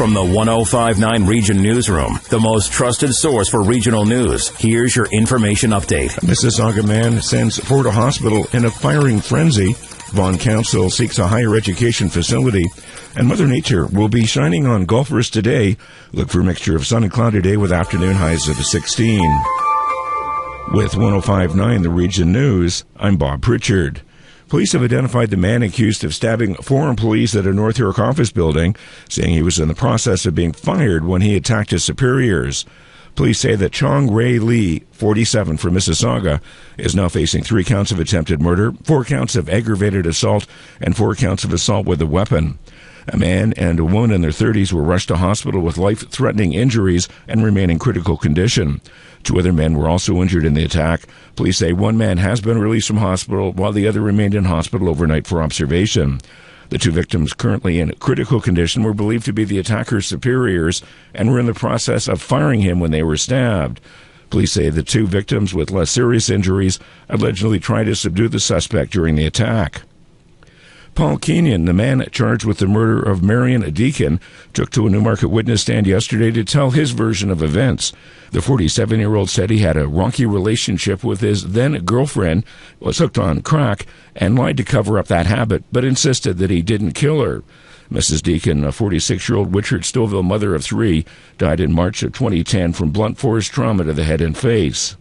From the 1059 Region Newsroom, the most trusted source for regional news, here's your information update. A Mississauga man sends four to hospital in a firing frenzy. Vaughan Council seeks a higher education facility. And Mother Nature will be shining on golfers today. Look for a mixture of sun and cloud today with afternoon highs of 16. With 1059 The Region News, I'm Bob Pritchard. Police have identified the man accused of stabbing four employees at a North York office building, saying he was in the process of being fired when he attacked his superiors. Police say that Chong Ray Lee, 47, from Mississauga, is now facing 3 counts of attempted murder, 4 counts of aggravated assault, and 4 counts of assault with a weapon. A man and a woman in their 30s were rushed to hospital with life-threatening injuries and remain in critical condition. 2 other men were also injured in the attack. Police say one man has been released from hospital, while the other remained in hospital overnight for observation. The 2 victims, currently in critical condition, were believed to be the attacker's superiors and were in the process of firing him when they were stabbed. Police say the 2 victims with less serious injuries allegedly tried to subdue the suspect during the attack. Paul Kenyon, the man charged with the murder of Marion Deacon, took to a Newmarket witness stand yesterday to tell his version of events. The 47-year-old said he had a rocky relationship with his then-girlfriend, was hooked on crack, and lied to cover up that habit, but insisted that he didn't kill her. Mrs. Deacon, a 46-year-old Witchard Stouffville mother of 3, died in March of 2010 from blunt force trauma to the head and face.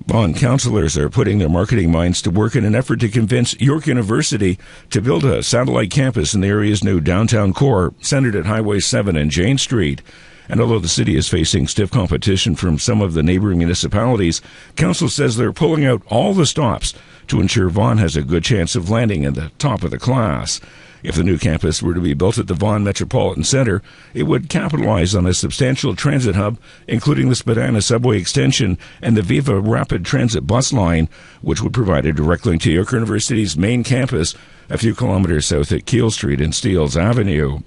Vaughan councillors are putting their marketing minds to work in an effort to convince York University to build a satellite campus in the area's new downtown core, centered at Highway 7 and Jane Street. And although the city is facing stiff competition from some of the neighboring municipalities, council says they're pulling out all the stops to ensure Vaughan has a good chance of landing in the top of the class. If the new campus were to be built at the Vaughan Metropolitan Centre, it would capitalize on a substantial transit hub, including the Spadina subway extension and the Viva Rapid Transit bus line, which would provide a direct link to York University's main campus, a few kilometers south at Keele Street and Steeles Avenue.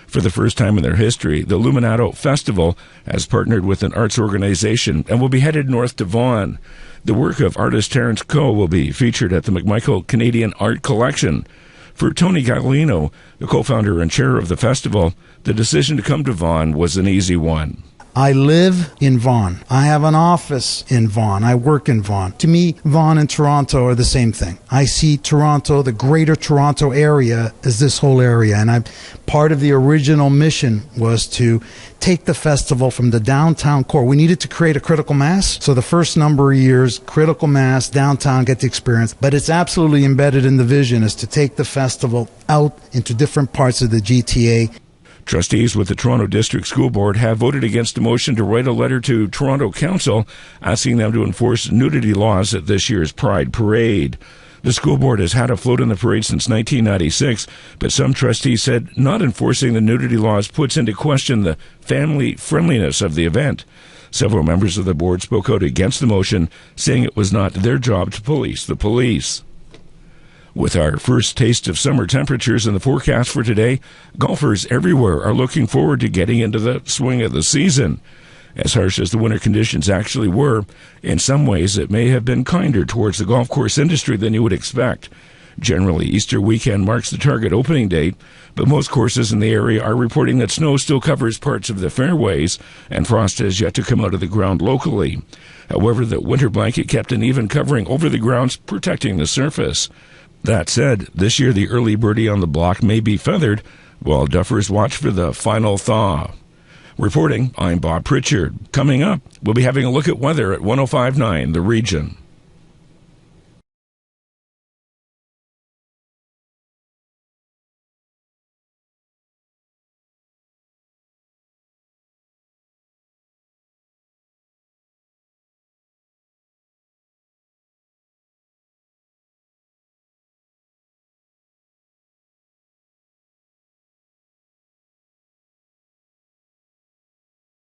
For the first time in their history, the Luminato Festival has partnered with an arts organization and will be headed north to Vaughan. The work of artist Terence Coe will be featured at the McMichael Canadian Art Collection. For Tony Galino, the co-founder and chair of the festival, the decision to come to Vaughan was an easy one. I live in Vaughan. I have an office in Vaughan. I work in Vaughan. To me, Vaughan and Toronto are the same thing. I see Toronto, the greater Toronto area, as this whole area. And part of the original mission was to take the festival from the downtown core. We needed to create a critical mass. So the first number of years, critical mass, downtown, get the experience. But it's absolutely embedded in the vision is to take the festival out into different parts of the GTA. Trustees with the Toronto District School Board have voted against a motion to write a letter to Toronto Council asking them to enforce nudity laws at this year's Pride Parade. The school board has had a float in the parade since 1996, but some trustees said not enforcing the nudity laws puts into question the family friendliness of the event. Several members of the board spoke out against the motion, saying it was not their job to police the police. With our first taste of summer temperatures in the forecast for today, golfers everywhere are looking forward to getting into the swing of the season. As harsh as the winter conditions actually were, in some ways it may have been kinder towards the golf course industry than you would expect. Generally, Easter weekend marks the target opening date, but most courses in the area are reporting that snow still covers parts of the fairways, and frost has yet to come out of the ground locally. However, the winter blanket kept an even covering over the grounds, protecting the surface. That said, this year the early birdie on the block may be feathered, while duffers watch for the final thaw. Reporting, I'm Bob Pritchard. Coming up, we'll be having a look at weather at 1059 The Region.